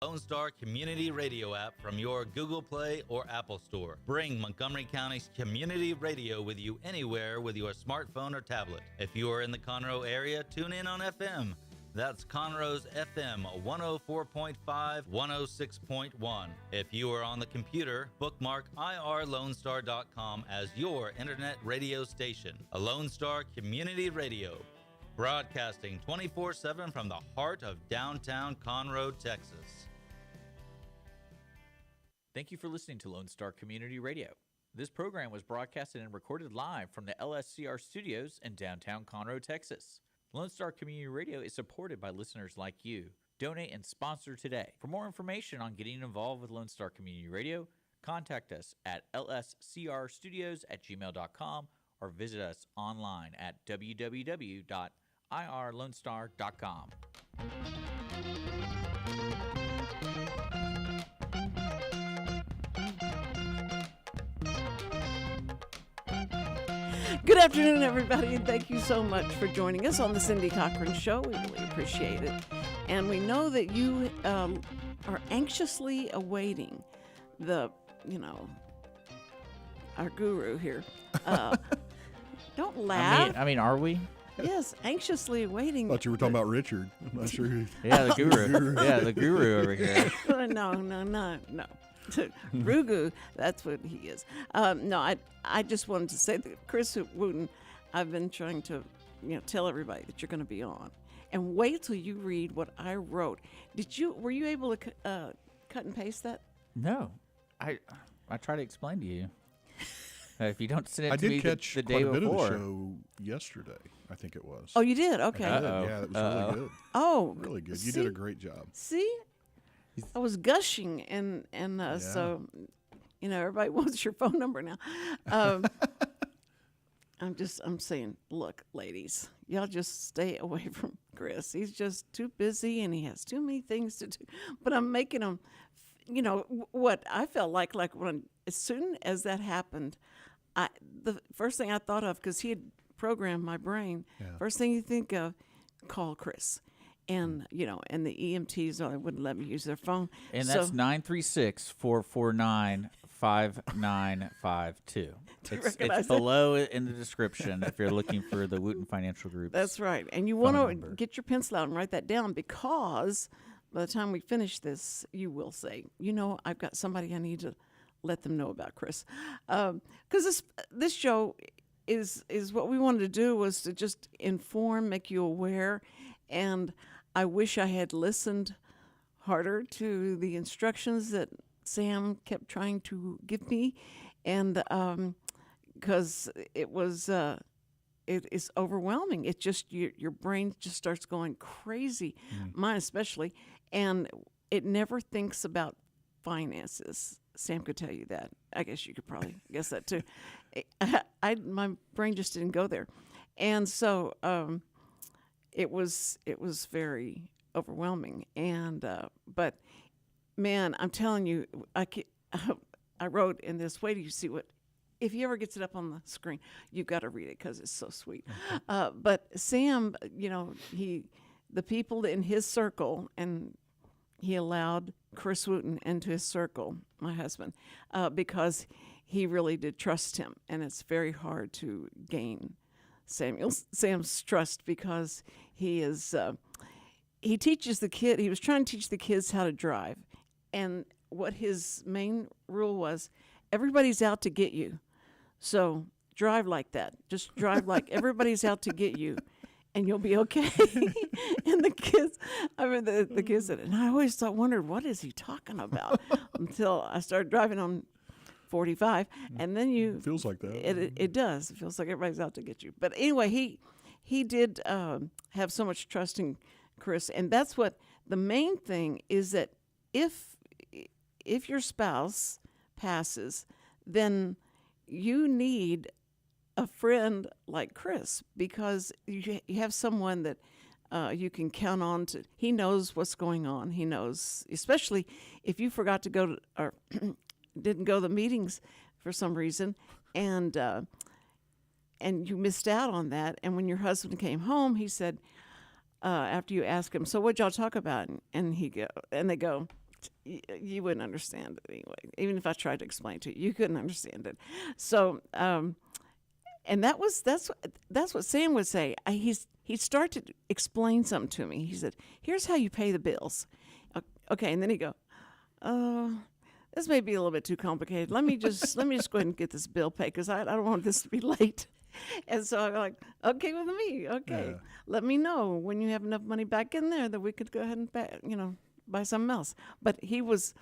Lone Star Community Radio app from your Google Play or Apple Store. Bring Montgomery County's community radio with you anywhere with your smartphone or tablet. If you are in the Conroe area, tune in on FM. That's Conroe's FM 104.5, 106.1. If you are on the computer, bookmark irlonestar.com as your internet radio station. A Lone Star Community Radio, broadcasting 24/7 from the heart of downtown Conroe, Texas. Thank you for listening to Lone Star Community Radio. This program was broadcasted and recorded live from the LSCR studios in downtown Conroe, Texas. Lone Star Community Radio is supported by listeners like you. Donate and sponsor today. For more information on getting involved with Lone Star Community Radio, contact us at lscrstudios@gmail.com or visit us online at www.irlonestar.com. Good afternoon, everybody, and thank you so much for joining us on the Cindy Cochran Show. We really appreciate it. And we know that you are anxiously awaiting our guru here. Don't laugh. I mean, are we? Yes, anxiously awaiting. I thought you were talking about Richard. I'm not sure. Yeah, the guru. Yeah, the guru over here. No. Rugu, that's what he is. No, I just wanted to say that Chris Wootton, I've been trying to tell everybody that you're going to be on. And wait till you read what I wrote. Were you able to cut and paste that? No. I try to explain to you. If you don't send it I to me did catch the quite day a bit before. of the show yesterday, I think it was. Oh, you did? Okay. I did. Yeah, that was really good. Oh. Really good. See? You did a great job. See? I was gushing, and so, everybody wants your phone number now. I'm saying, look, ladies, y'all just stay away from Chris. He's just too busy, and he has too many things to do. But I'm making him, what I felt like as soon as that happened, the first thing I thought of, because he had programmed my brain, first thing you think of, call Chris. And, and the EMTs wouldn't let me use their phone. And that's 936-449-5952. It's below in the description if you're looking for the Wootton Financial Group. That's right. And you want to get your pencil out and write that down, because by the time we finish this, you will say, I've got somebody I need to let them know about Chris. Because this show is what we wanted to do, was to just inform, make you aware. And I wish I had listened harder to the instructions that Sam kept trying to give me, and because it is overwhelming. It just your brain just starts going crazy, mine especially, and it never thinks about finances. Sam could tell you that. I guess you could probably guess that too. My brain just didn't go there, and so. It was very overwhelming, and but man, I'm telling you, I wrote in this. Wait till you see what. If he ever gets it up on the screen, you've got to read it because it's so sweet. Okay. But Sam, the people in his circle, and he allowed Chris Wootton into his circle, my husband, because he really did trust him, and it's very hard to gain Sam's trust, because he teaches the kid. He was trying to teach the kids how to drive, and what his main rule was: everybody's out to get you, so drive like that. Just drive like everybody's out to get you, and you'll be okay. And the kids, the kids said, and I always wondered, what is he talking about? Until I started driving on 45, and then it feels like that. It does. It feels like everybody's out to get you. But anyway, he did have so much trust in Chris, and that's what the main thing is, that if your spouse passes, then you need a friend like Chris, because you have someone that you can count on. He knows what's going on. He knows, especially if you forgot to go to, or didn't go to the meetings for some reason, and you missed out on that. And when your husband came home, he said, after you asked him, so what'd y'all talk about? And they go, you wouldn't understand it anyway. Even if I tried to explain to you, you couldn't understand it. So, and that's what Sam would say. He'd start to explain something to me. He said, "Here's how you pay the bills." Okay, and then he'd go, this may be a little bit too complicated. Let me just go ahead and get this bill paid because I don't want this to be late. And so I'm like, okay with me. Okay, Yeah. let me know when you have enough money back in there that we could go ahead and buy something else. But he was,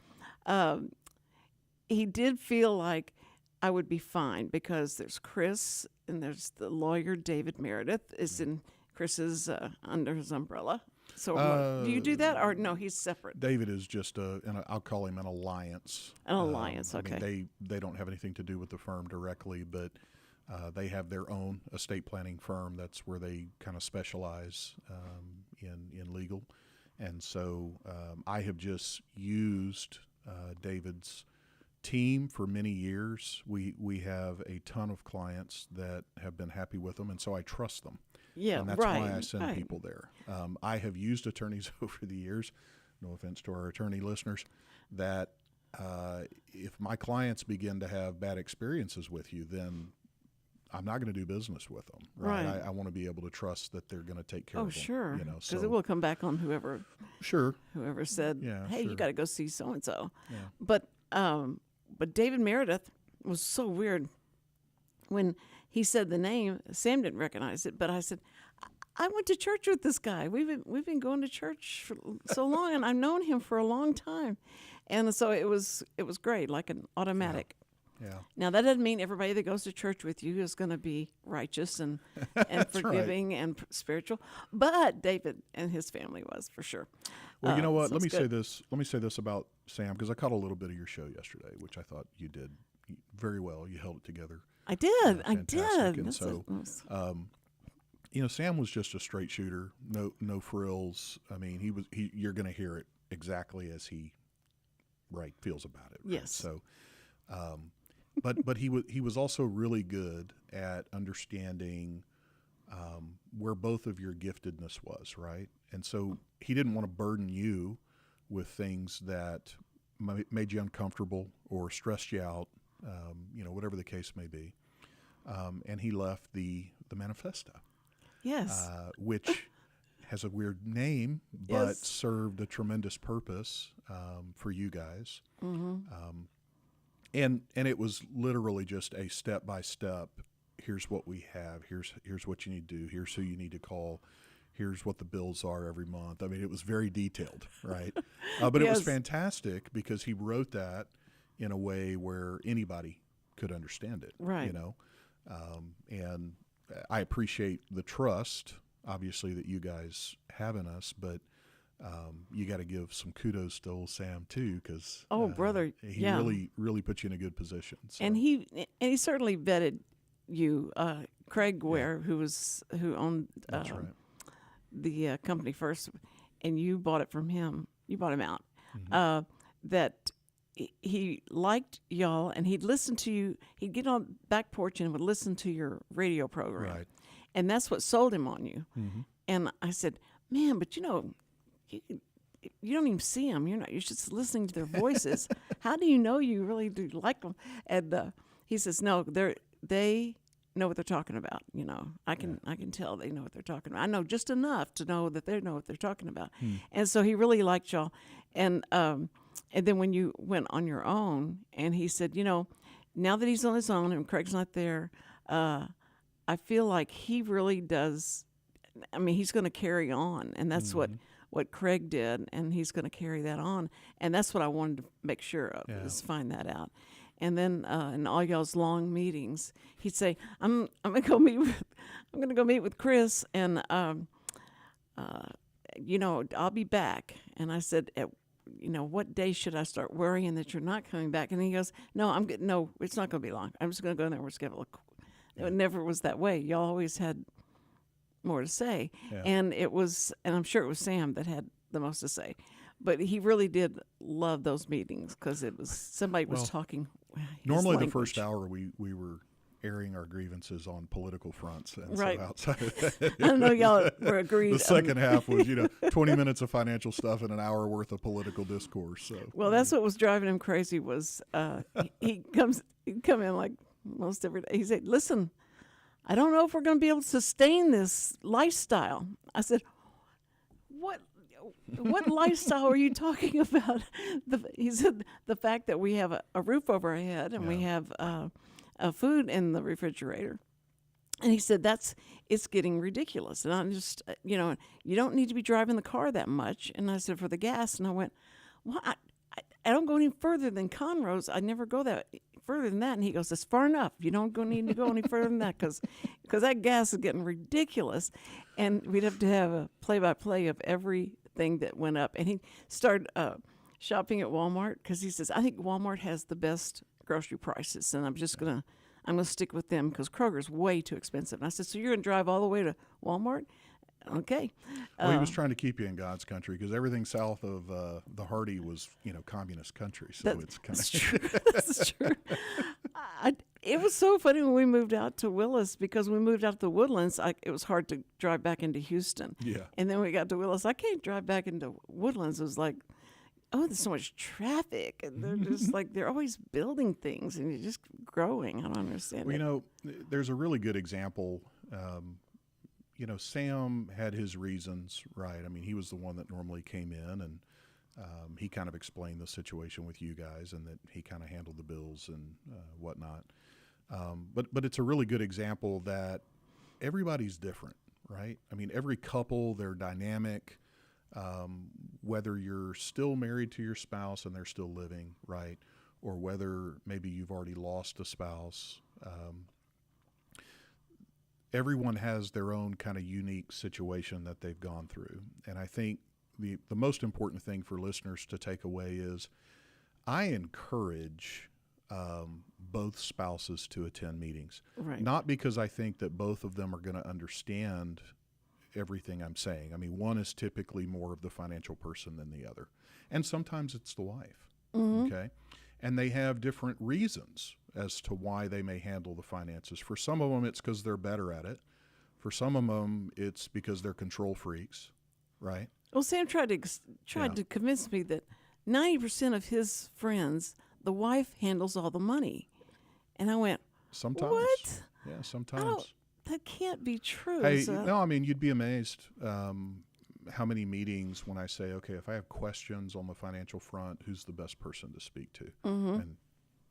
he did feel like I would be fine because there's Chris and there's the lawyer David Meredith is in Chris's under his umbrella. So do you do that or no? He's separate. David is just I'll call him an alliance. An alliance, I okay. mean, they don't have anything to do with the firm directly, but they have their own estate planning firm. That's where they kind of specialize in legal. And so I have just used David's team for many years. We have a ton of clients that have been happy with them, and so I trust them. Yeah, and that's right. why I send right. people there. I have used attorneys over the years, no offense to our attorney listeners, that if my clients begin to have bad experiences with you, then I'm not going to do business with them. Right. Right. I want to be able to trust that they're going to take care Oh, of them. sure. You know, Because so it will come back on whoever sure. said, Yeah, "Hey, you sure. got to go see so and so." Yeah. But David Meredith was so weird when he said the name. Sam didn't recognize it, but I said, "I went to church with this guy. We've been going to church for so long, and I've known him for a long time." And so it was great, like an automatic. Yeah. Now that doesn't mean everybody that goes to church with you is going to be righteous and forgiving and spiritual, but David and his family was for sure. Well, you know what? So Let me it's say good. this. Let me say this about Sam, because I caught a little bit of your show yesterday, which I thought you did very well. You held it together. I did. I Fantastic. did. And That's so, Sam was just a straight shooter. No frills. I mean, you're going to hear it exactly as he feels about it. Right? Yes. So, but he was also really good at understanding where both of your giftedness was, right? And so he didn't want to burden you with things that made you uncomfortable or stressed you out, whatever the case may be. And he left the Manifesta, Yes. which has a weird name, but Yes. served a tremendous purpose for you guys. Mm-hmm. And it was literally just a step-by-step, here's what we have, here's what you need to do, here's who you need to call, here's what the bills are every month. I mean, it was very detailed, right? But it was Yes. fantastic because he wrote that in a way where anybody could understand it, Right. And I appreciate the trust, obviously, that you guys have in us, but you got to give some kudos to old Sam too, because brother, he yeah. really put you in a good position. So. And he certainly vetted you, Craig Ware, who owned That's right. the company first, and you bought it from him. You bought him out. Mm-hmm. That he liked y'all, and he'd listen to you. He'd get on back porch and would listen to your radio program, Right. and that's what sold him on you. Mm-hmm. And I said, "Man, but you don't even see them. You're just listening to their voices. How do you know you really do like them?" And he says, "No, they know what they're talking about. I can tell they know what they're talking about. I know just enough to know that they know what they're talking about." And so he really liked y'all. And then when you went on your own, and he said, now that he's on his own and Craig's not there, I feel like he really does. I mean, he's going to carry on, and that's what Craig did, and he's going to carry that on, and that's what I wanted to make sure of, is find that out. And then in all y'all's long meetings, he'd say, "I'm going to go meet with Chris, and I'll be back." And I said, "What day should I start worrying that you're not coming back?" And he goes, "No, I'm good. No, it's not going to be long. I'm just going to go in there. We're just going to look." It never was that way. Y'all always had more to say, and I'm sure it was Sam that had the most to say, but he really did love those meetings because it was somebody was talking. his Normally, the language. first hour we were airing our grievances on political fronts. And Right. so outside of that, I don't know y'all were agreed. the second half was, 20 minutes of financial stuff and an hour worth of political discourse. So Well, that's what was driving him crazy was he'd come in like most every day. He said, listen, I don't know if we're going to be able to sustain this lifestyle. I said, what lifestyle are you talking about? He said, the fact that we have a roof over our head and we have food in the refrigerator. And he said, it's getting ridiculous. And I'm just, you don't need to be driving the car that much. And I said, for the gas. And I went, well, I don't go any further than Conroe's. I never go that further than that. And he goes, it's far enough. You don't need to go any further than that because that gas is getting ridiculous. And we'd have to have a play-by-play of everything that went up. And he started shopping at Walmart because he says, I think Walmart has the best grocery prices. And I'm going to stick with them because Kroger's way too expensive. And I said, so you're going to drive all the way to Walmart? Okay. Well, he was trying to keep you in God's country because everything south of the Hardy was, communist country. So it's kind That's true. That's true. It was so funny when we moved out to Willis because when we moved out to the Woodlands, it was hard to drive back into Houston. Yeah. And then we got to Willis. I can't drive back into Woodlands. It was like, oh, there's so much traffic. And they're just like, they're always building things and you're just growing. I don't understand it. Well, there's a really good example. Sam had his reasons, right? I mean, he was the one that normally came in and he kind of explained the situation with you guys and that he kind of handled the bills and whatnot. But it's a really good example that everybody's different, right? I mean, every couple, they're dynamic. Whether you're still married to your spouse and they're still living, right? Or whether maybe you've already lost a spouse. Everyone has their own kind of unique situation that they've gone through. And I think the most important thing for listeners to take away is I encourage both spouses to attend meetings. Right. Not because I think that both of them are going to understand everything I'm saying. I mean, one is typically more of the financial person than the other. And sometimes it's the wife. Mm-hmm. Okay. And they have different reasons as to why they may handle the finances. For some of them, it's because they're better at it. For some of them, it's because they're control freaks, right? Well, Sam tried to convince me that 90% of his friends, the wife handles all the money. And I went, Sometimes. What? Yeah, sometimes. That can't be true. Hey, no, I mean, you'd be amazed how many meetings when I say, okay, if I have questions on the financial front, who's the best person to speak to? Mm-hmm. And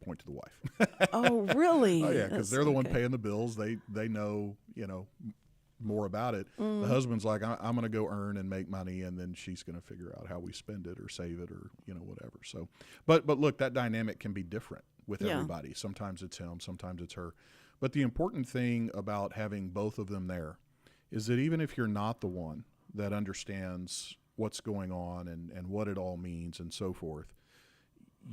point to the wife. Oh, really? Oh, yeah, because they're the one paying the bills. They know, more about it. The husband's like, I'm going to go earn and make money, and then she's going to figure out how we spend it or save it or, whatever. So, but look, that dynamic can be different with everybody. Sometimes it's him, sometimes it's her. But the important thing about having both of them there is that even if you're not the one that understands what's going on and what it all means and so forth,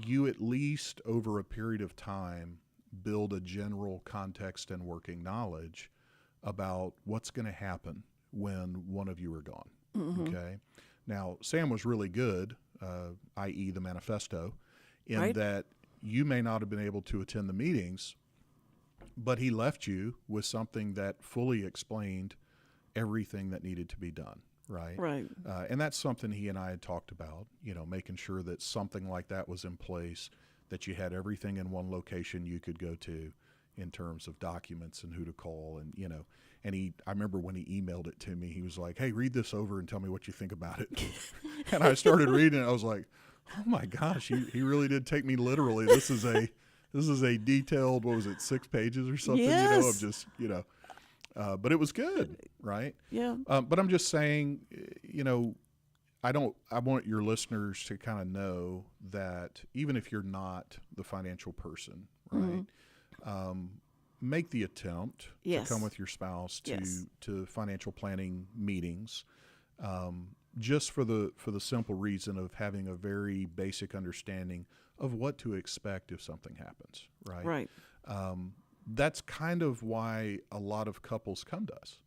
you at least over a period of time build a general context and working knowledge about what's going to happen when one of you are gone. Mm-hmm. Okay. Now, Sam was really good, i.e. the manifesto, in that you may not have been able to attend the meetings, but he left you with something that fully explained everything that needed to be done, right? Right. And that's something he and I had talked about, making sure that something like that was in place, that you had everything in one location you could go to in terms of documents and who to call. And, I remember when he emailed it to me, he was like, hey, read this over and tell me what you think about it. And I started reading it. I was like, oh my gosh, he really did take me literally. This is a detailed, 6 pages or something, Yes. of just, but it was good, right? Yeah. But I'm just saying, I want your listeners to kind of know that even if you're not the financial person, right? Mm-hmm. Make the attempt Yes. to come with your spouse Yes. to financial planning meetings, just for the simple reason of having a very basic understanding of what to expect if something happens, right? Right. That's kind of why a lot of couples come to us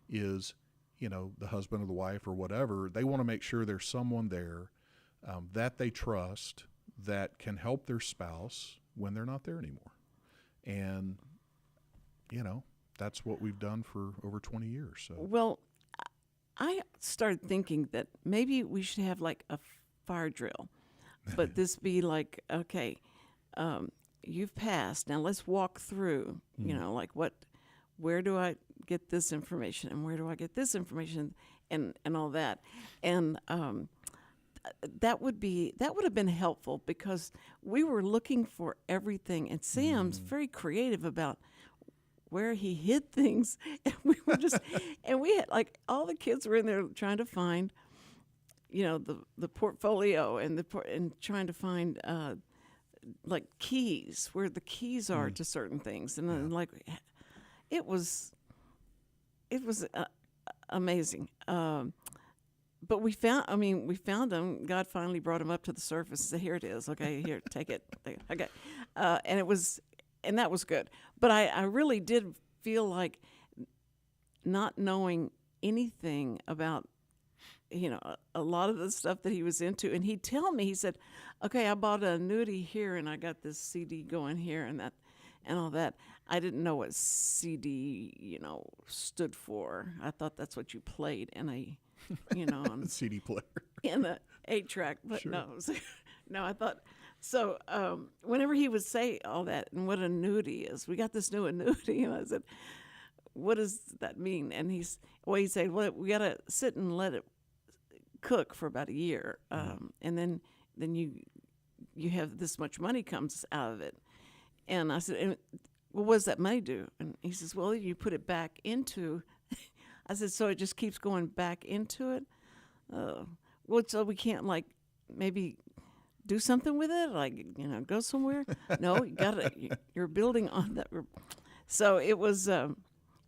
is, the husband or the wife or whatever, they want to make sure there's someone there that they trust that can help their spouse when they're not there anymore. And that's what we've done for over 20 years. So Well, I started thinking that maybe we should have like a fire drill, but this be like, okay, you've passed. Now let's walk through, like where do I get this information and where do I get this information and all that. And that would have been helpful because we were looking for everything, and Sam's very creative about where he hid things, and we were just and we had like all the kids were in there trying to find the portfolio and trying to find like keys, where the keys are to certain things, and then like it was amazing. But we found them. God finally brought them up to the surface and said, "Here it is. Okay, here, take it." Okay, and that was good. But I really did feel like not knowing anything about, a lot of the stuff that he was into. And he'd tell me, he said, "Okay, I bought an annuity here, and I got this CD going here, and that, and all that." I didn't know what CD, stood for. I thought that's what you played in a, on CD player. in a 8-track, but Sure. no, no, I thought so. Whenever he would say all that and what annuity is, we got this new annuity, and I said, "What does that mean?" And he'd say, "Well, we got to sit and let it cook for about a year, and then you have this much money comes out of it." And I said, "Well, what does that money do?" And he says, "Well, you put it back into." I said, "So it just keeps going back into it? Well, so we can't like maybe do something with it, like go somewhere?" "No, you got to. You're building on that." So it was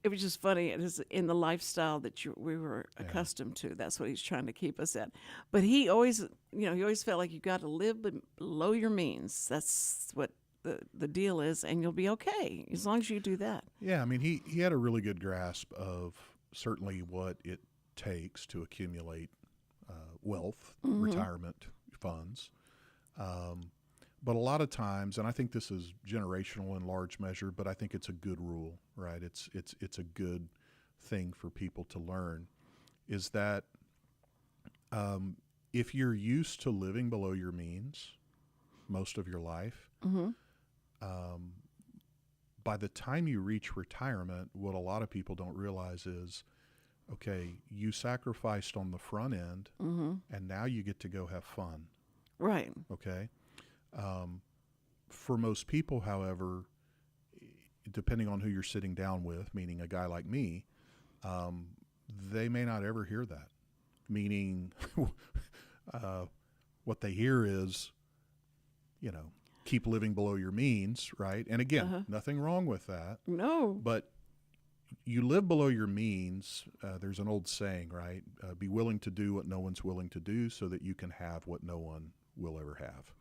just funny. It is in the lifestyle that we were accustomed to. That's what he's trying to keep us at. But he always, he always felt like you got to live below your means. That's what the deal is, and you'll be okay as long as you do that. Yeah, I mean, he had a really good grasp of certainly what it takes to accumulate wealth, retirement funds. But a lot of times, and I think this is generational in large measure, but I think it's a good rule, right? It's a good thing for people to learn, is that if you're used to living below your means most of your life, by the time you reach retirement, what a lot of people don't realize is, okay, you sacrificed on the front end, and now you get to go have fun. Right. Okay. For most people, however, depending on who you're sitting down with, meaning a guy like me, they may not ever hear that. Meaning, what they hear is, keep living below your means, right? And again, nothing wrong with that. No. But you live below your means. There's an old saying, right? Be willing to do what no one's willing to do so that you can have what no one will ever have.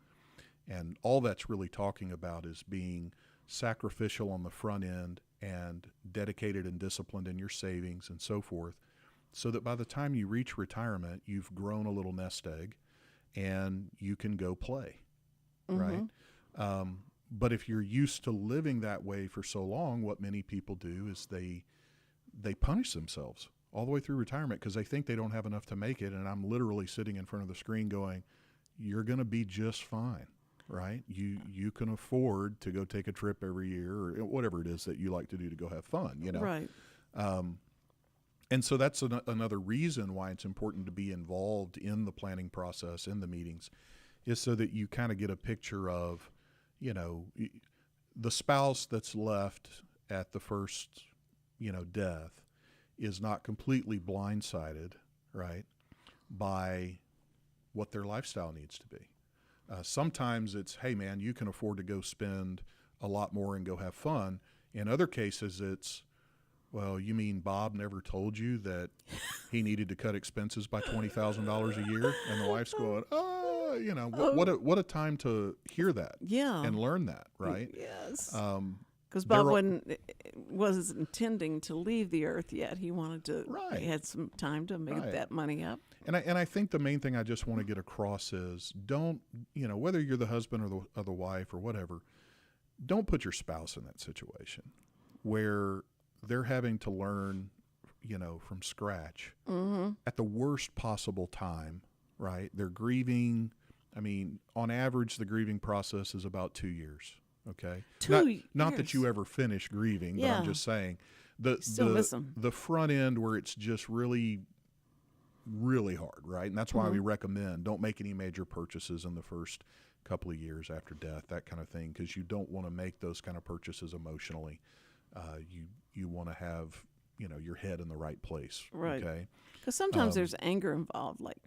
And all that's really talking about is being sacrificial on the front end and dedicated and disciplined in your savings and so forth, so that by the time you reach retirement, you've grown a little nest egg and you can go play, right? But if you're used to living that way for so long, what many people do is they punish themselves all the way through retirement because they think they don't have enough to make it. And I'm literally sitting in front of the screen going, you're going to be just fine, right? You can afford to go take a trip every year or whatever it is that you like to do to go have fun, Right. And so that's another reason why it's important to be involved in the planning process, in the meetings, is so that you kind of get a picture of, the spouse that's left at the first, death is not completely blindsided, right, by what their lifestyle needs to be. Sometimes it's, hey, man, you can afford to go spend a lot more and go have fun. In other cases, it's, well, you mean Bob never told you that he needed to cut expenses by $20,000 a year? And the wife's going, what a time to hear that and learn that, right? Yes. Because Bob wasn't intending to leave the earth yet. He wanted to. Right. He had some time to make that money up. And I think the main thing I just want to get across is don't, whether you're the husband or the wife or whatever, don't put your spouse in that situation. where they're having to learn, from scratch at the worst possible time, right? They're grieving. I mean, on average, the grieving process is about 2 years. Okay. Not that you ever finish grieving, but I'm just saying the front end where it's just really, really hard, right? And that's why we recommend don't make any major purchases in the first couple of years after death, that kind of thing, because you don't want to make those kind of purchases emotionally. You want to have, your head in the right place. Right. Okay. Because sometimes there's anger involved. Like,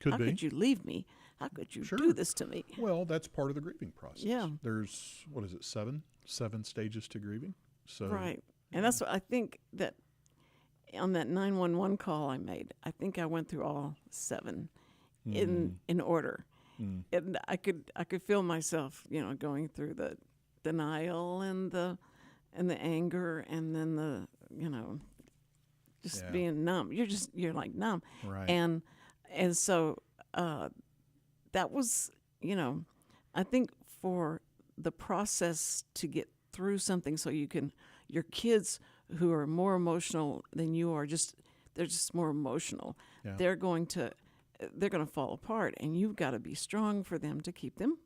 how could you leave me? How could you do this to me? Well, that's part of the grieving process. Yeah. There's, what is it, seven stages to grieving? So right. And that's what I think that on that 911 call I made, I think I went through all 7 in order. And I could feel myself, going through the denial and the anger, and then the, just being numb. You're like numb. Right. And so that was, I think for the process to get through something, so your kids who are more emotional than you are, they're just more emotional. Yeah. They're going to fall apart, and you've got to be strong for them to keep them,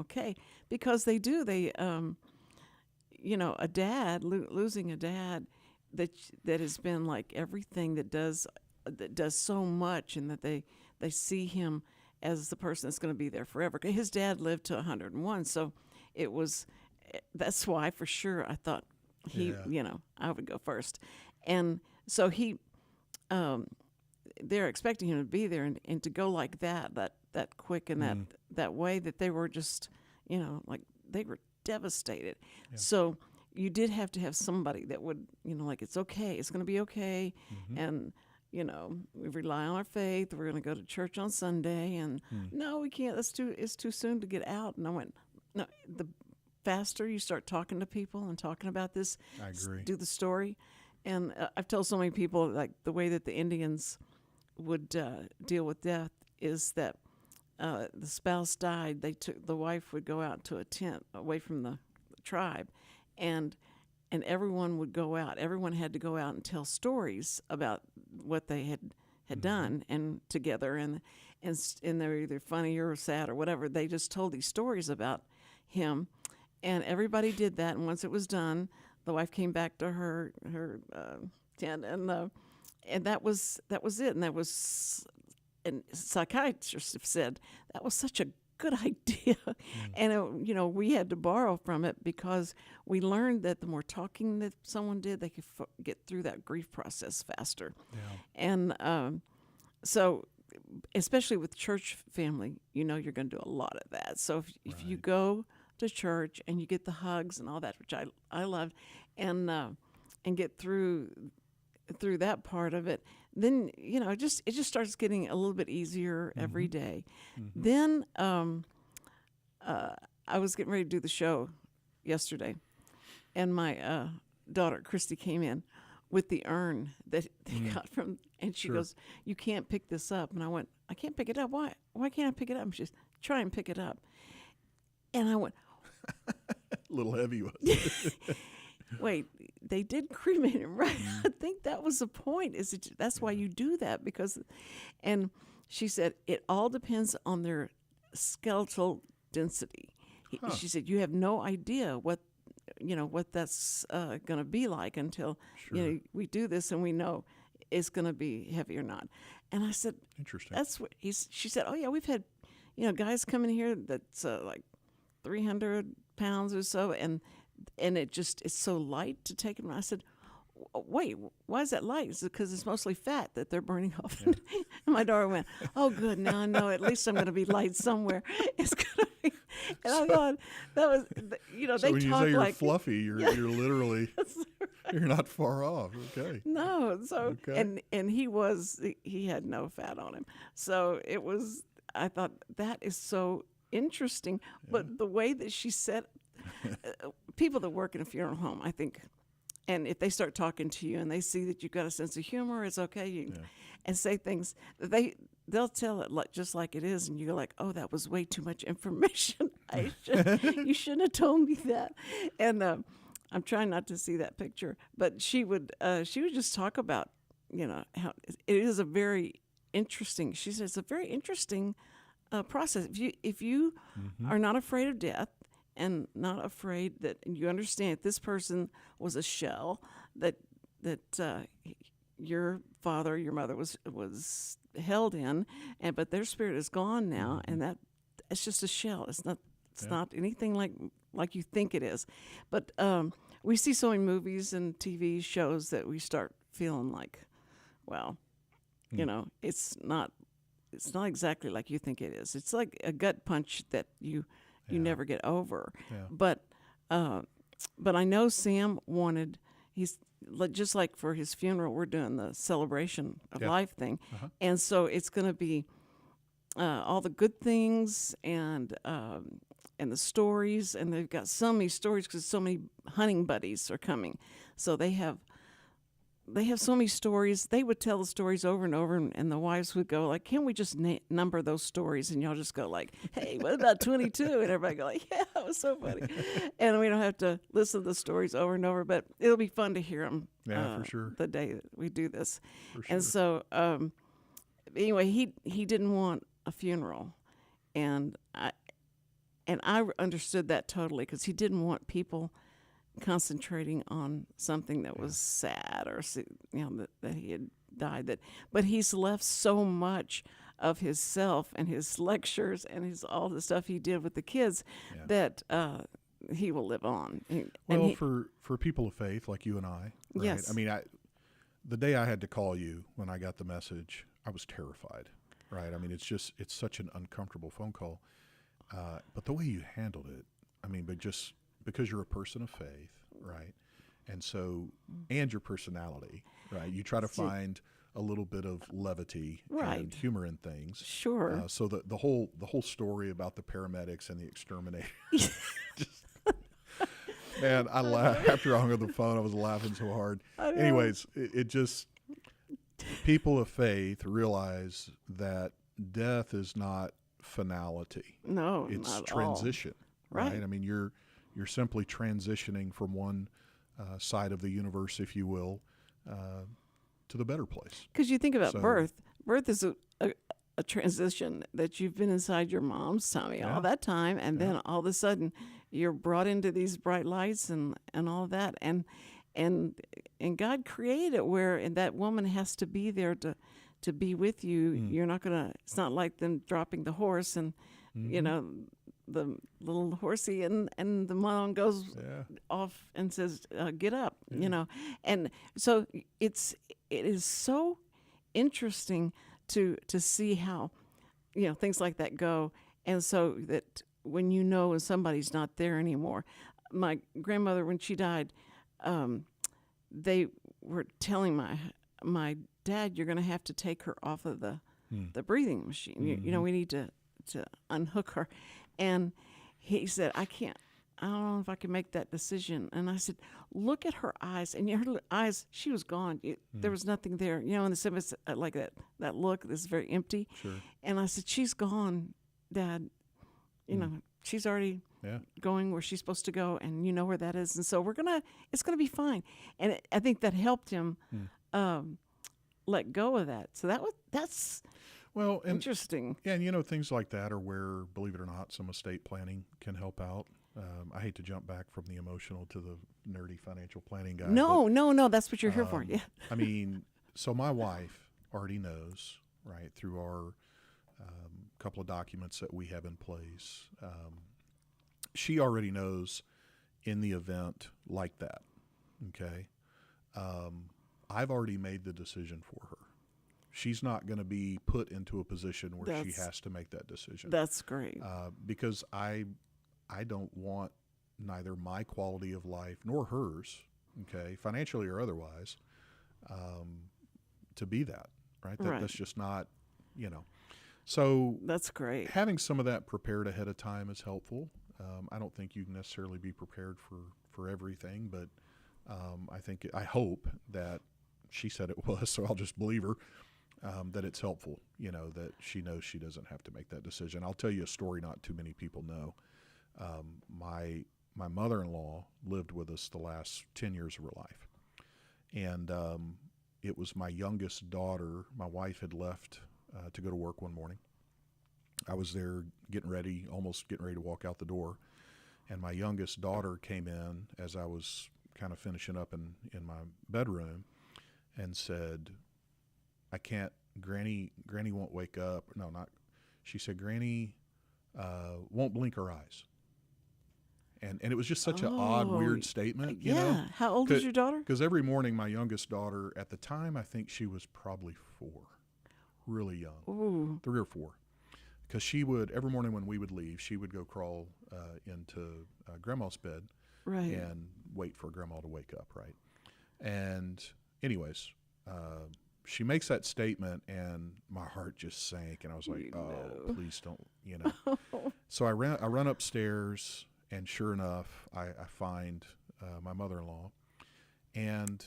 okay, because they do. They, a dad losing a dad that has been like everything that does so much, and that they see him as the person that's going to be there forever. His dad lived to 101, so that's why for sure I thought I would go first, and so they're expecting him to be there and to go like that quick and that way, that they were just, like they were devastated. Yeah. So you did have to have somebody that would, like, it's okay, it's going to be okay. And, we rely on our faith. We're going to go to church on Sunday, and no, we can't. It's too soon to get out. And I went, no, the faster you start talking to people and talking about this, I agree. Do the story. And I've told so many people, like, the way that the Indians would deal with death is that the spouse died. The wife would go out to a tent away from the tribe, and everyone would go out. Everyone had to go out and tell stories about what they had done and together, and they're either funny or sad or whatever. They just told these stories about him, and everybody did that. And once it was done, the wife came back to her tent, and that was it. And psychiatrists have said that was such a good idea. And we had to borrow from it, because we learned that the more talking that someone did, they could get through that grief process faster. And so, especially with church family, you're going to do a lot of that. So if you go to church and you get the hugs and all that, which I loved, and get through that part of it, then it just starts getting a little bit easier every day. Then I was getting ready to do the show yesterday, and my daughter Christy came in with the urn that they got from, and she goes, "You can't pick this up." And I went, "I can't pick it up. Why can't I pick it up?" And she says, "Try and pick it up." And I went, a little heavy, was it? Wait, they did cremate him, right? I think that was the point. That's why you do that, because, and she said it all depends on their skeletal density. She said you have no idea what that's going to be like until we do this and we know it's going to be heavy or not. And I said, interesting. That's what she said. Oh yeah, we've had guys come in here that's like 300 pounds or so, and it's so light to take them. I said, wait, why is that light? It's because it's mostly fat that they're burning off. And my daughter went, "Oh, good. Now I know. At least I'm going to be light somewhere." It's going to be. And I thought that was, so they when you talk say you're like fluffy, you're literally you're not far off. Okay. No. So and he had no fat on him. So it was. I thought that is so interesting. But the way that she said, people that work in a funeral home, I think. And if they start talking to you and they see that you've got a sense of humor, it's okay. And say things that they'll tell it just like it is, and you go like, "Oh, that was way too much information. You shouldn't have told me that." And I'm trying not to see that picture, but she would just talk about, how it is a very interesting. She says it's a very interesting process. If you are not afraid of death and not afraid that you understand this person was a shell that your father, your mother was held in, but their spirit is gone now, and that it's just a shell. It's not anything like you think it is. But we see so many movies and TV shows that we start feeling like, well, it's not exactly like you think it is. It's like a gut punch that you never get over. Yeah. But I know Sam wanted, just like for his funeral, we're doing the celebration of life thing. And so it's going to be all the good things and the stories, and they've got so many stories because so many hunting buddies are coming. So they have so many stories. They would tell the stories over and over, and the wives would go like, "Can't we just number those stories?" And y'all just go like, "Hey, what about 22?" And everybody go like, "Yeah, it was so funny." And we don't have to listen to the stories over and over, but it'll be fun to hear them. Yeah, for sure. The day that we do this, For sure. and so anyway, he didn't want a funeral, and I understood that totally because he didn't want people concentrating on something that was sad or that he had died. But he's left so much of his self and his lectures and all the stuff he did with the kids that he will live on. For people of faith like you and I, right? Yes. I mean, the day I had to call you when I got the message, I was terrified, right? I mean, it's such an uncomfortable phone call. But the way you handled it, I mean, but just because you're a person of faith, right? And so, and your personality, right? You try to find a little bit of levity and humor in things. Sure. So the whole story about the paramedics and the exterminator, man, I laughed after I hung up the phone. I was laughing so hard. Anyways, it just, people of faith realize that death is not finality. No, it's not at transition, all. Right. I mean, you're simply transitioning from one side of the universe, if you will, to the better place. Because you think about birth. Birth is a transition that you've been inside your mom's tummy all that time, and then all of a sudden you're brought into these bright lights and all that, and God created it where and that woman has to be there to be with you. You're not gonna. It's not like them dropping the horse and the little horsey and the mom goes off and says, "Get up," and so it is so interesting to see how things like that go, and so that when somebody's not there anymore. My grandmother, when she died, they were telling my dad, "You're going to have to take her off of the breathing machine. We need to unhook her." And he said, I don't know if I can make that decision. And I said, look at her eyes. And her eyes, she was gone. There was nothing there. In the sense like that look, this is very empty. Sure. And I said, she's gone, Dad. She's already going where she's supposed to go, and you know where that is. And so it's going to be fine. And I think that helped him let go of that. So that's interesting. Yeah, and things like that are where, believe it or not, some estate planning can help out. I hate to jump back from the emotional to the nerdy financial planning guy. No, that's what you're here for. Yeah. I mean, so my wife already knows, right, through our couple of documents that we have in place. She already knows in the event like that, okay? I've already made the decision for her. She's not going to be put into a position where she has to make that decision. That's great. Because I don't want neither my quality of life nor hers, okay, financially or otherwise, to be that, right? That's just not, So that's great. Having some of that prepared ahead of time is helpful. I don't think you can necessarily be prepared for everything, but I hope that she said it was, so I'll just believe her. That it's helpful, that she knows she doesn't have to make that decision. I'll tell you a story not too many people know. My my mother-in-law lived with us the last 10 years of her life. And it was my youngest daughter. My wife had left to go to work one morning. I was there almost getting ready to walk out the door. And my youngest daughter came in as I was kind of finishing up in my bedroom and said, I can't, Granny won't wake up. No, not, she said, Granny won't blink her eyes. And it was just such an odd, weird statement. Yeah. You know? How old is your daughter? Because every morning, my youngest daughter, at the time, I think she was probably 4, really young, Ooh. 3 or 4. Because she would, every morning when we would leave, she would go crawl into Grandma's bed Right. and wait for Grandma to wake up, right? And anyways, she makes that statement, and my heart just sank, and I was like, oh, please don't, you know. So I run upstairs, and sure enough, I find my mother-in-law, and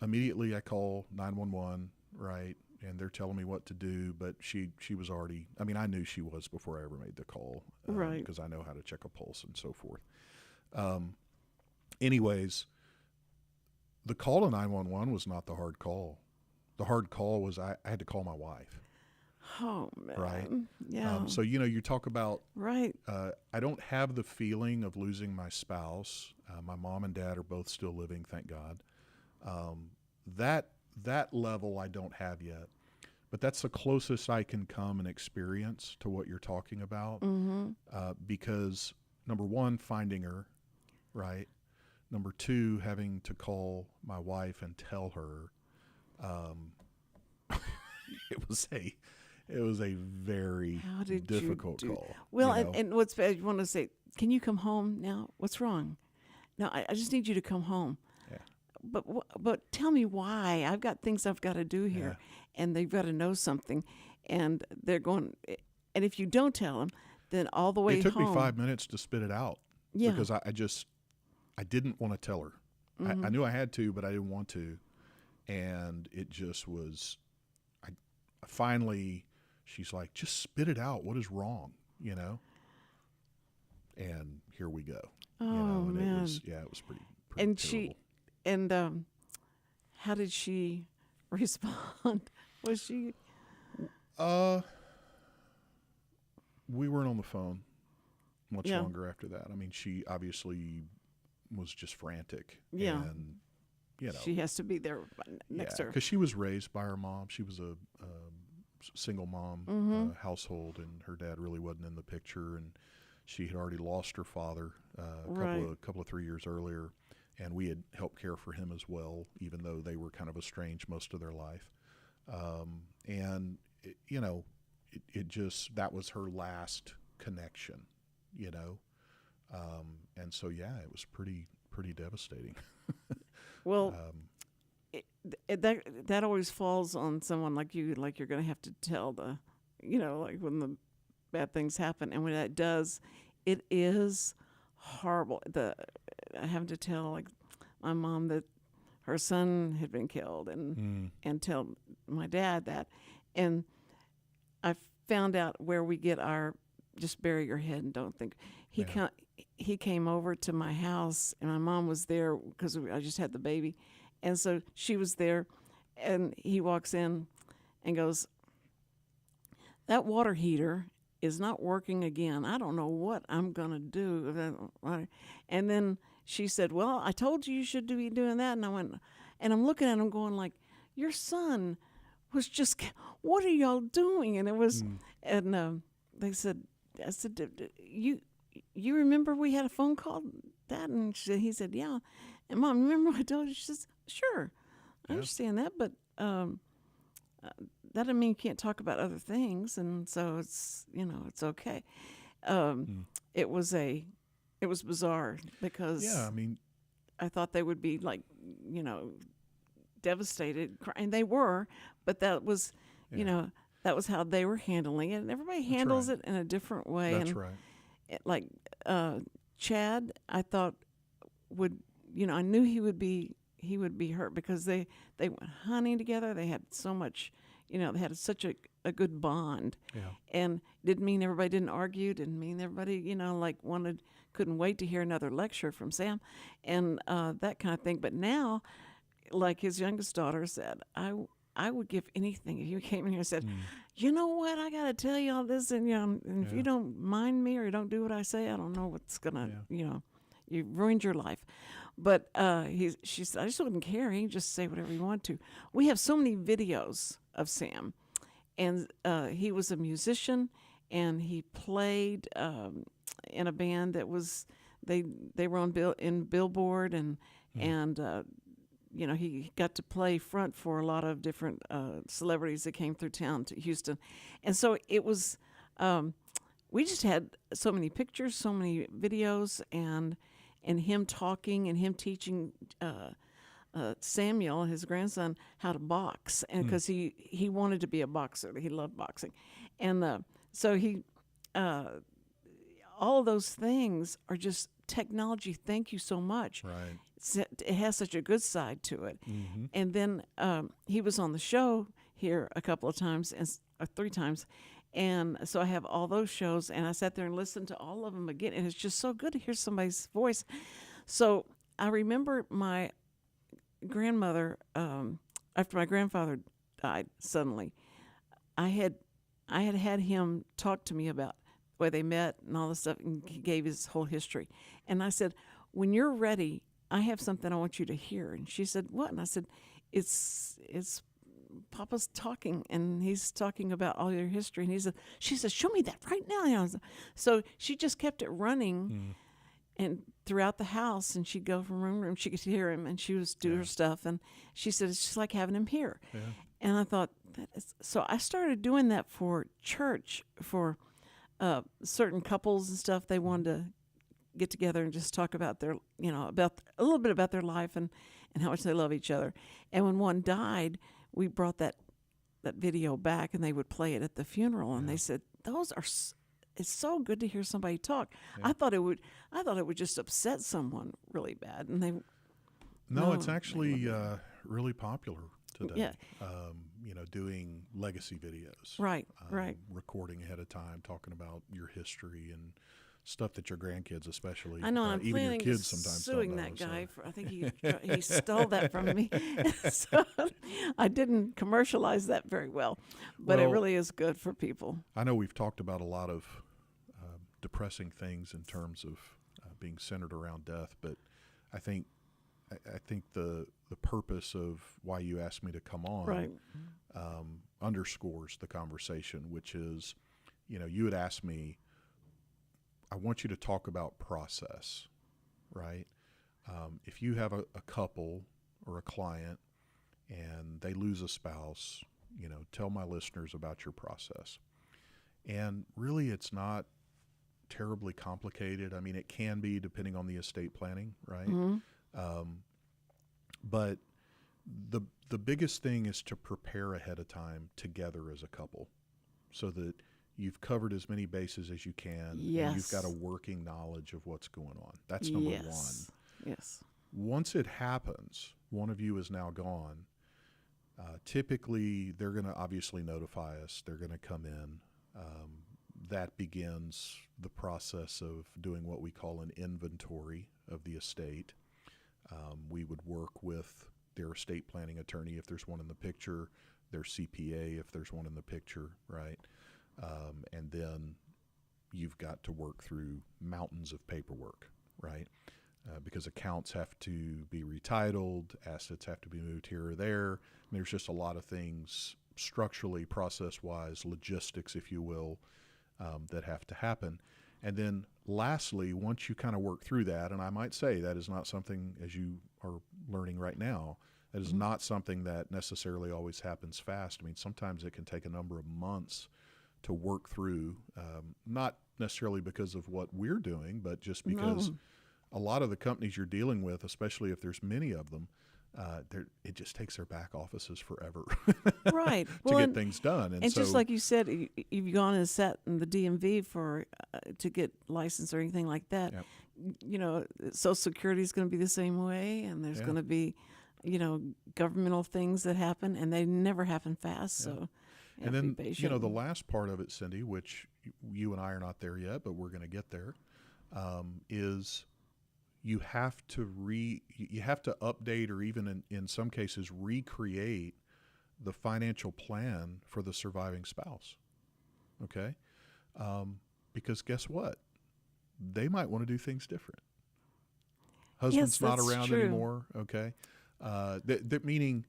immediately I call 911, right? And they're telling me what to do, but she was already, I mean, I knew she was before I ever made the call, right? Because I know how to check a pulse and so forth. Anyways, the call to 911 was not the hard call. The hard call was I had to call my wife. Oh, man. Right? Yeah. So, you know, you talk about, right. I don't have the feeling of losing my spouse. My mom and dad are both still living, thank God. That level I don't have yet. But that's the closest I can come and experience to what you're talking about. Mm-hmm. Because, number one, finding her, right? Number two, having to call my wife and tell her. It was a very difficult call. Well, you know? and what's bad, you want to say, can you come home now? What's wrong? No, I just need you to come home. Yeah. But tell me why. I've got things I've got to do here, and they've got to know something, and they're going. And if you don't tell them, then all the way home. It took me 5 minutes to spit it out. Yeah. Because I didn't want to tell her. Mm-hmm. I knew I had to, but I didn't want to, and it just was. Finally, she's like, just spit it out. What is wrong? You know? And here we go. Oh, you know, and man. it was pretty And terrible. How did she respond? Was she? We weren't on the phone much Yeah. longer after that. I mean, she obviously was just frantic. Yeah. And, you know. She has to be there next to her. Because she was raised by her mom. She was a single mom Mm-hmm. household, and her dad really wasn't in the picture. And she had already lost her father a Right. couple of 3 years earlier, and we had helped care for him as well, even though they were kind of estranged most of their life. And you know, it just, that was her last connection, you know. And so it was pretty devastating. Well, that always falls on someone like you. Like you're going to have to tell like when the bad things happen, and when that does, it is horrible. I have to tell like my mom that her son had been killed, and tell my dad that, and I found out where we get our just bury your head and don't think. He came over to my house, and my mom was there because I just had the baby. And so she was there, and he walks in and goes, that water heater is not working again. I don't know what I'm going to do. And then she said, well, I told you should be doing that. And I went, and I'm looking at him going like, your son was just, what are y'all doing? And it was, and they said, I said, you remember we had a phone call that? And he said, yeah. And Mom, remember what I told you? She says, sure, I understand that, but that doesn't mean you can't talk about other things. And so it's, it's okay. It was bizarre because I mean, I thought they would be like, devastated, and they were, but that was, that was how they were handling it. And everybody handles it in a different way. That's and right. Like Chad, I thought would, I knew he would be hurt because they went hunting together. They had so much, they had such a good bond. Yeah. And didn't mean everybody didn't argue, didn't mean everybody, like couldn't wait to hear another lecture from Sam and that kind of thing. But now, like his youngest daughter said, I would give anything if you came in here and said, you know what, I got to tell you all this, and and if you don't mind me or you don't do what I say, I don't know what's gonna, you ruined your life. But she said, I just wouldn't care. He can just say whatever you want to. We have so many videos of Sam, and he was a musician, and he played in a band that was they were on in Billboard, and he got to play front for a lot of different celebrities that came through town to Houston, and so it was. We just had so many pictures, so many videos, and him talking and him teaching Samuel, his grandson, how to box, and because he wanted to be a boxer, he loved boxing, and so he all of those things are just technology. Thank you so much. Right. It has such a good side to it. And then he was on the show here a couple of times, or 3 times. And so I have all those shows, and I sat there and listened to all of them again. And it's just so good to hear somebody's voice. So I remember my grandmother, after my grandfather died suddenly, I had him talk to me about the way they met and all this stuff, and he gave his whole history. And I said, when you're ready, I have something I want you to hear. And she said, what? And I said, it's Papa's talking, and he's talking about all your history. And she said, show me that right now. So she just kept it running and throughout the house, and she'd go from room to room. She could hear him, and she was do her stuff. And she said, it's just like having him here. Yeah. And I thought, so I started doing that for church, for certain couples and stuff. They wanted to get together and just talk about their, about a little bit about their life and how much they love each other. And when one died, we brought that video back, and they would play it at the funeral. And they said, it's so good to hear somebody talk. Yeah. I thought it would just upset someone really bad. And it's actually really popular today. Yeah. Doing legacy videos. Right. Recording ahead of time, talking about your history and stuff that your grandkids, especially, I know, I'm even your kids sometimes suing don't know, that guy. I think he stole that from me. So I didn't commercialize that very well, but it really is good for people. I know we've talked about a lot of depressing things in terms of being centered around death, but I think the purpose of why you asked me to come on underscores the conversation, which is, you had asked me, I want you to talk about process, right? If you have a couple or a client and they lose a spouse, tell my listeners about your process. And really, it's not terribly complicated. I mean, it can be depending on the estate planning, right? Mm-hmm. But the biggest thing is to prepare ahead of time together as a couple, so that you've covered as many bases as you can. Yes. And you've got a working knowledge of what's going on. That's number one. Yes. Once it happens, one of you is now gone. Typically, they're going to obviously notify us. They're going to come in. That begins the process of doing what we call an inventory of the estate. We would work with their estate planning attorney if there's one in the picture, their CPA if there's one in the picture, right? And then you've got to work through mountains of paperwork, right? Because accounts have to be retitled, assets have to be moved here or there. And there's just a lot of things structurally, process-wise, logistics, if you will, that have to happen. And then lastly, once you kind of work through that, and I might say that is not something, as you are learning right now, that is not something that necessarily always happens fast. I mean, sometimes it can take a number of months to work through, not necessarily because of what we're doing, but just because a lot of the companies you're dealing with, especially if there's many of them, it just takes their back offices forever right. to get things done. And so, just like you said, you've gone and sat in the DMV for to get license or anything like that. Yep. Social Security is going to be the same way, and there's going to be governmental things that happen, and they never happen fast. So, you And have to then, be patient. the last part of it, Cindy, which you and I are not there yet, but we're going to get there, is you have to update, or even in some cases recreate the financial plan for the surviving spouse. Okay? Because guess what? They might want to do things different. Husband's not that's around true. anymore. Okay? Meaning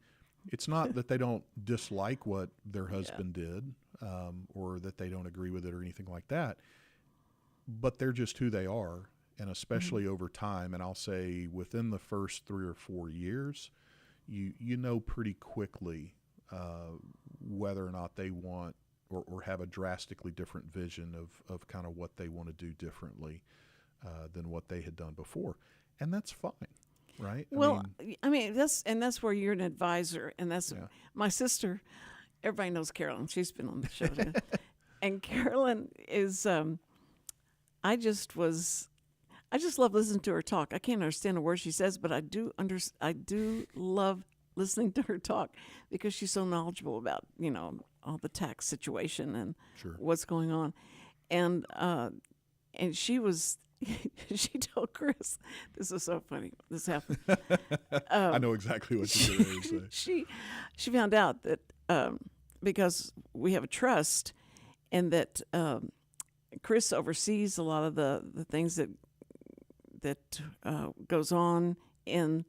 it's not that they don't dislike what their husband did, or that they don't agree with it or anything like that, but they're just who they are. And especially over time, and I'll say within the first 3 or 4 years, you know pretty quickly whether or not they want or have a drastically different vision of kind of what they want to do differently than what they had done before. And that's fine, right? Well, that's where you're an advisor, and that's my sister. Everybody knows Carolyn. She's been on the show too. And Carolyn is. I just love listening to her talk. I can't understand a word she says, but I do love listening to her talk because she's so knowledgeable about all the tax situation and what's going on, and she was. She told Chris, this is so funny. This happened. I know exactly what you're going to say. She found out that because we have a trust, and that Chris oversees a lot of the things that goes on and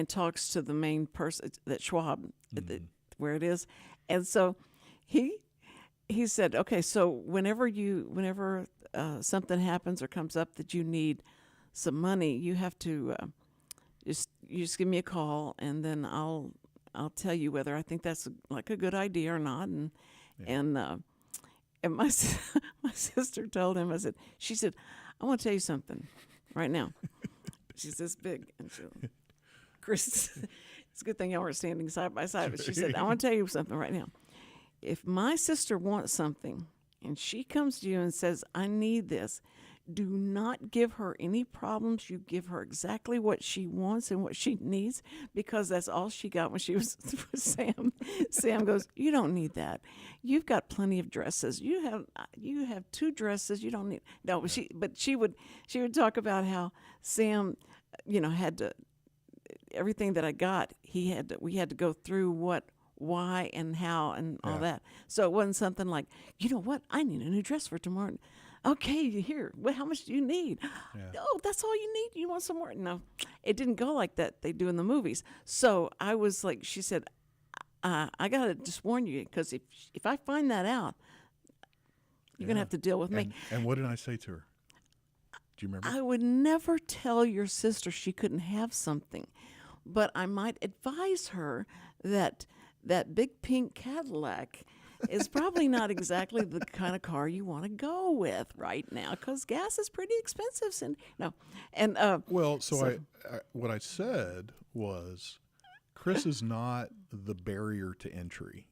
talks to the main person, that Schwab, where it is, and so he said, okay, so whenever something happens or comes up that you need some money, you have to just give me a call, and then I'll tell you whether I think that's like a good idea or not. And my sister told him, she said, I want to tell you something right now. She's this big, and Chris, it's a good thing y'all were standing side by side. But she said, I want to tell you something right now. If my sister wants something, and she comes to you and says, I need this, do not give her any problems. You give her exactly what she wants and what she needs, because that's all she got when she was with Sam. Sam goes, you don't need that. You've got plenty of dresses. You have 2 dresses. You don't need no. But she would talk about how Sam, had to, everything that I got, we had to go through why and how and all that. So it wasn't something like, you know what, I need a new dress for tomorrow. Okay, here, how much do you need? Oh, that's all you need? You want some more? No, it didn't go like that they do in the movies. So I was like, she said, I got to just warn you, because if I find that out, you're going to have to deal with me. And what did I say to her? Do you remember? I would never tell your sister she couldn't have something, but I might advise her that big pink Cadillac is probably not exactly the kind of car you want to go with right now, because gas is pretty expensive. What I said was, Chris is not the barrier to entry,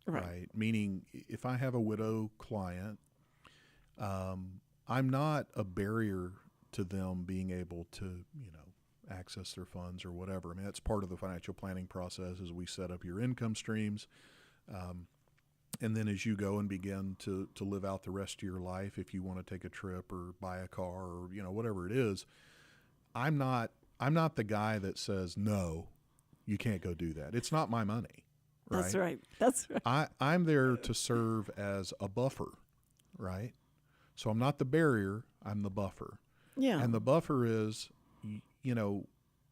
right? Meaning, if I have a widow client, I'm not a barrier to them being able to, access their funds or whatever. I mean, that's part of the financial planning process, as we set up your income streams. And then as you go and begin to live out the rest of your life, if you want to take a trip or buy a car or, whatever it is, I'm not the guy that says, no, you can't go do that. It's not my money. Right? That's right. I'm there to serve as a buffer, right? So I'm not the barrier, I'm the buffer. Yeah. And the buffer is,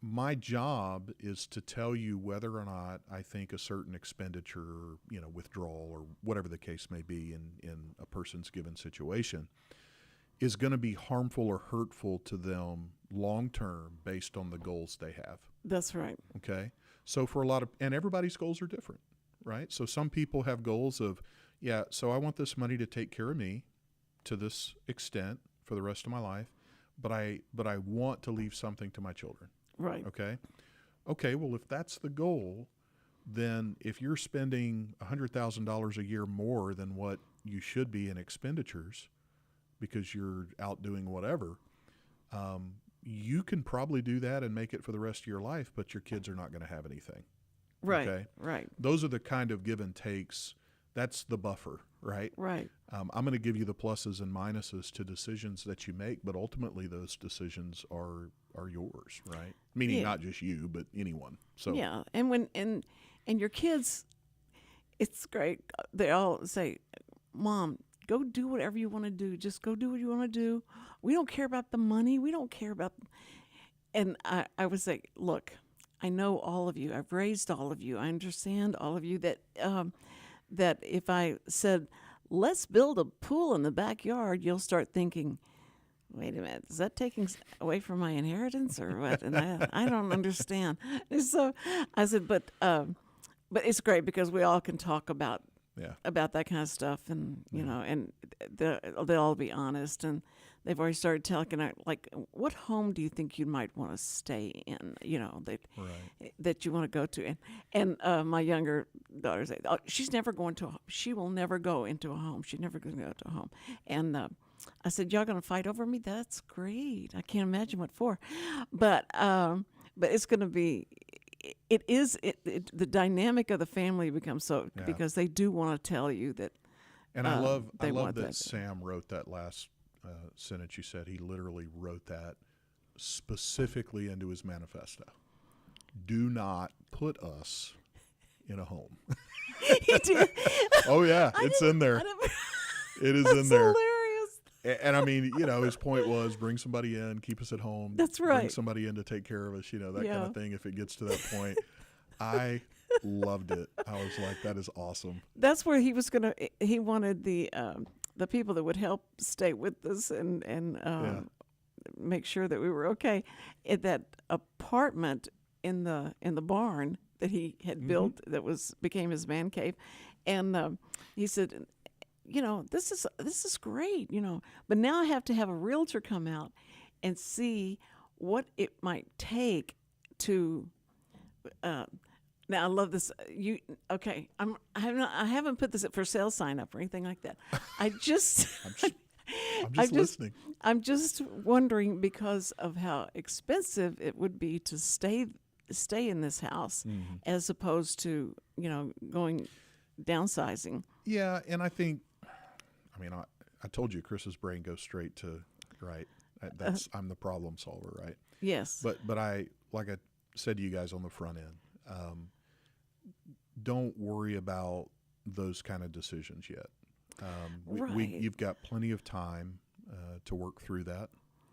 my job is to tell you whether or not I think a certain expenditure, withdrawal or whatever the case may be in a person's given situation, is going to be harmful or hurtful to them long term based on the goals they have. That's right. Okay. So for and everybody's goals are different, right? So some people have goals of, so I want this money to take care of me to this extent for the rest of my life, but I want to leave something to my children. Right. Okay. Well, if that's the goal, then if you're spending $100,000 a year more than what you should be in expenditures because you're out doing whatever, you can probably do that and make it for the rest of your life, but your kids are not going to have anything. Right. Okay? Right. Those are the kind of give and takes. That's the buffer, right? Right. I'm going to give you the pluses and minuses to decisions that you make, but ultimately those decisions are yours, right? Meaning Yeah. not just you, but anyone. So Yeah, and when and your kids, it's great. They all say, "Mom, go do whatever you want to do. Just go do what you want to do. We don't care about the money. We don't care about." And I would say, "Look, I know all of you. I've raised all of you. I understand all of you. That if I said, let's build a pool in the backyard, you'll start thinking." Wait a minute, is that taking away from my inheritance or what? And I don't understand. And so I said, but it's great because we all can talk about yeah. that kind of stuff, and you know, and they'll all be honest, and they've already started talking like, what home do you think you might want to stay in? You know, that you want to go to, and my younger daughter said, oh, she will never go into a home. She's never going to go to a home, and. I said, y'all going to fight over me? That's great. I can't imagine what for. But it's going to be, the dynamic of the family becomes so, because they do want to tell you that. And I love want that Sam wrote that last sentence you said. He literally wrote that specifically into his manifesto. Do not put us in a home. He did. Oh, yeah. It's in there. It is in there. Hilarious. And I mean, you know, his point was bring somebody in, keep us at home. That's right. Bring somebody in to take care of us, you know, that kind of thing. If it gets to that point, I loved it. I was like, that is awesome. That's where he wanted the people that would help stay with us and make sure that we were okay. In that apartment in the barn that he had built that became his man cave, and he said, you know, this is great, you know, but now I have to have a realtor come out and see what it might take to. Now I love this. I haven't put this for sale sign up or anything like that. I'm just listening. I'm just wondering because of how expensive it would be to stay in this house as opposed to, you know, going downsizing. Yeah, and I think. I mean, I told you Chris's brain goes straight to, right, I'm the problem solver, right? Yes. But I, like I said to you guys on the front end, don't worry about those kind of decisions yet. You've got plenty of time to work through that,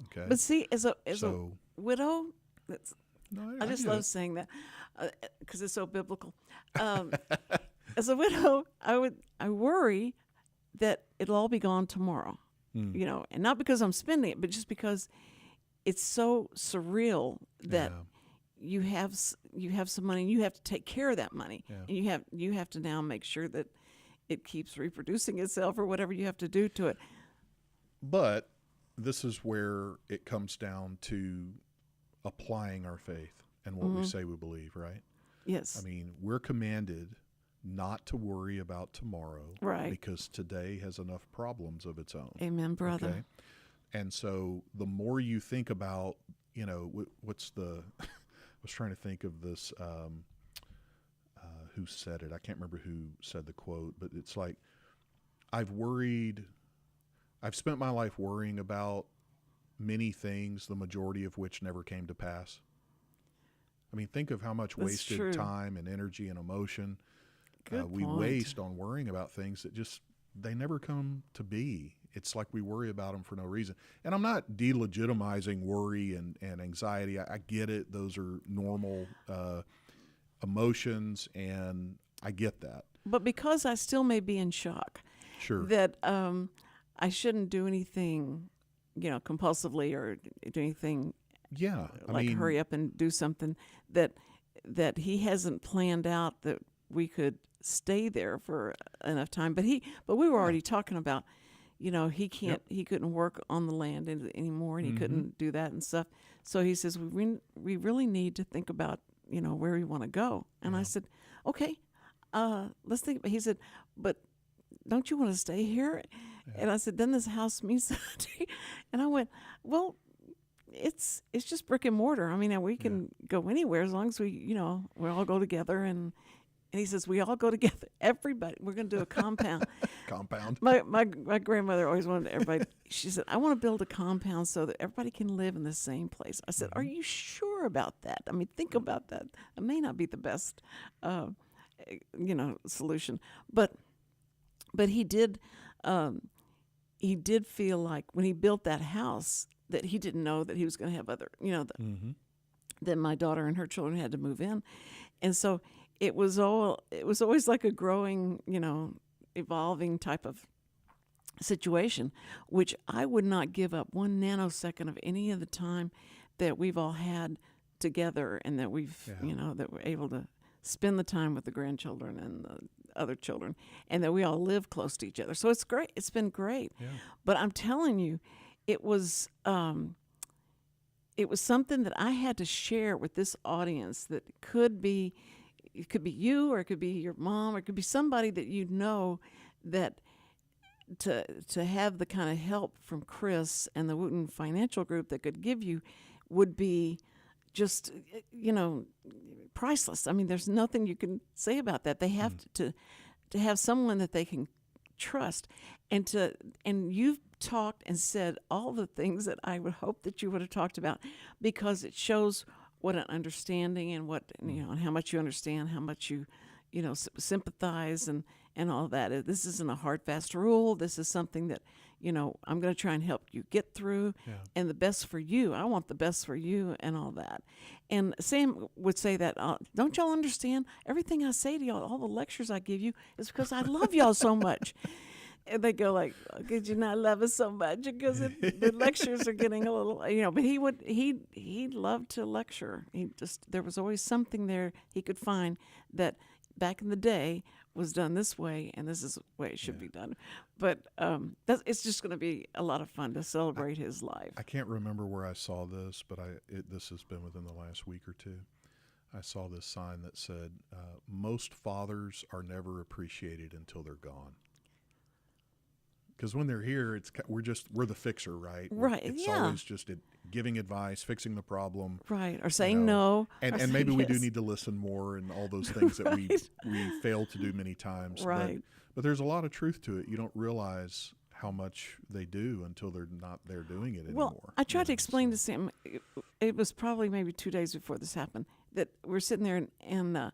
okay? But see, as a widow, I just love it. saying that because it's so biblical. As a widow, I worry that it'll all be gone tomorrow, you know, and not because I'm spending it, but just because it's so surreal that you have some money and you have to take care of that money, and you have to now make sure that it keeps reproducing itself or whatever you have to do to it. But this is where it comes down to applying our faith and what we say we believe, right? Yes. I mean, we're commanded not to worry about tomorrow, right? Because today has enough problems of its own. Amen, brother. Okay? And so the more you think about, you know, what's the, I was trying to think of this, who said it? I can't remember who said the quote, but it's like, I've spent my life worrying about many things, the majority of which never came to pass. I mean, think of how much wasted time and energy and emotion we waste on worrying about things that they never come to be. It's like we worry about them for no reason. And I'm not delegitimizing worry and anxiety. I get it. Those are normal emotions, and I get that. But because I still may be in shock, that I shouldn't do anything, you know, compulsively or do anything. Yeah, hurry up and do something that he hasn't planned out that we could stay there for enough time. But we were already talking about, you know, he couldn't work on the land anymore, and he couldn't do that and stuff. So he says we really need to think about, you know, where we want to go. And I said, okay, let's think. He said, but don't you want to stay here? Yeah. And I said, then this house means something. And I went, well, it's just brick and mortar. I mean, we can go anywhere as long as we all go together. And he says, we all go together. Everybody, we're going to do a compound. Compound. My grandmother always wanted everybody. She said, I want to build a compound so that everybody can live in the same place. I said, are you sure about that? I mean, think about that. It may not be the best, solution, but he did. He did feel like when he built that house that he didn't know that he was going to have other, that my daughter and her children had to move in, and so it was always like a growing, evolving type of situation, which I would not give up 1 nanosecond of any of the time that we've all had together, and that we've, that we're able to spend the time with the grandchildren and the other children, and that we all live close to each other. So it's great. It's been great. Yeah. But I'm telling you, it was something that I had to share with this audience that could be, it could be you, or it could be your mom, or it could be somebody that that to have the kind of help from Chris and the Wootton Financial Group that could give you would be just, priceless. I mean, there's nothing you can say about that. They have to have someone that they can trust, and you've talked and said all the things that I would hope that you would have talked about, because it shows what an understanding and what, and how much you understand, how much you sympathize and all that. This isn't a hard, fast rule. This is something that, I'm going to try and help you get through, and the best for you. I want the best for you and all that. And Sam would say that, don't y'all understand? Everything I say to y'all, all the lectures I give you, is because I love y'all so much. And they go like, could you not love us so much? Because the lectures are getting a little, but he loved to lecture. There was always something there he could find that back in the day was done this way, and this is the way it should be done. But it's just going to be a lot of fun to celebrate his life. I can't remember where I saw this, but this has been within the last week or two. I saw this sign that said, most fathers are never appreciated until they're gone. Because when they're here, we're the fixer, right? Right. It's always just giving advice, fixing the problem, right? Or saying no, and maybe we do need to listen more, and all those things that we fail to do many times. Right. But there's a lot of truth to it. You don't realize how much they do until they're not there doing it anymore. Well, I tried to explain to Sam. It was probably maybe 2 days before this happened that we're sitting there, and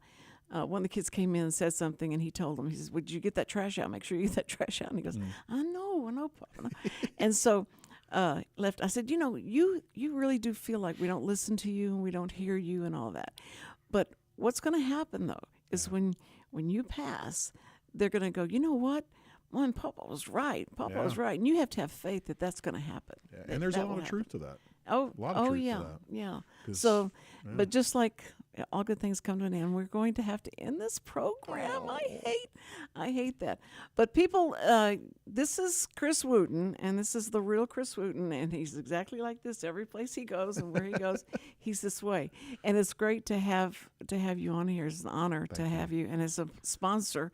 one of the kids came in and said something, and he told him, he says, would you get that trash out? Make sure you get that trash out. And he goes, I know, Papa. And so left. I said, you really do feel like we don't listen to you and we don't hear you and all that. But what's going to happen, though, is when you pass, they're going to go, you know what? Mom, Papa was right. Papa was right. And you have to have faith that that's going to happen. Yeah. And there's a lot of truth to that. Oh, a lot of truth yeah, to that. Yeah. So, but just like all good things come to an end, we're going to have to end this program. I hate that. But people, this is Chris Wootton, and this is the real Chris Wootton, and he's exactly like this every place he goes, and where he goes, he's this way. And it's great to have you on here. It's an honor to have you. And as a sponsor,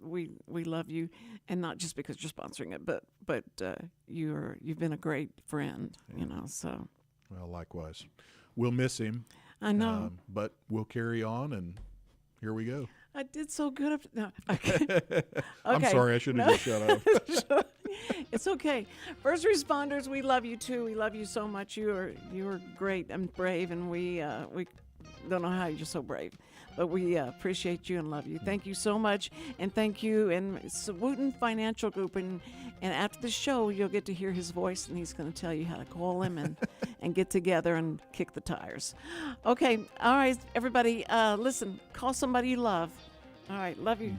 we love you, and not just because you're sponsoring it, but you've been a great friend, So. Well, likewise, we'll miss him. I know, but we'll carry on, and here we go. I did so good. Okay. I'm sorry, I should have just shut up. It's okay. First responders, we love you too. We love you so much. You are great and brave, and we don't know how you're so brave, but we appreciate you and love you. Thank you so much, and thank you. And it's the Wootton Financial Group, and after the show, you'll get to hear his voice, and he's going to tell you how to call him and get together and kick the tires. Okay, all right, everybody, listen, call somebody you love. All right, love you.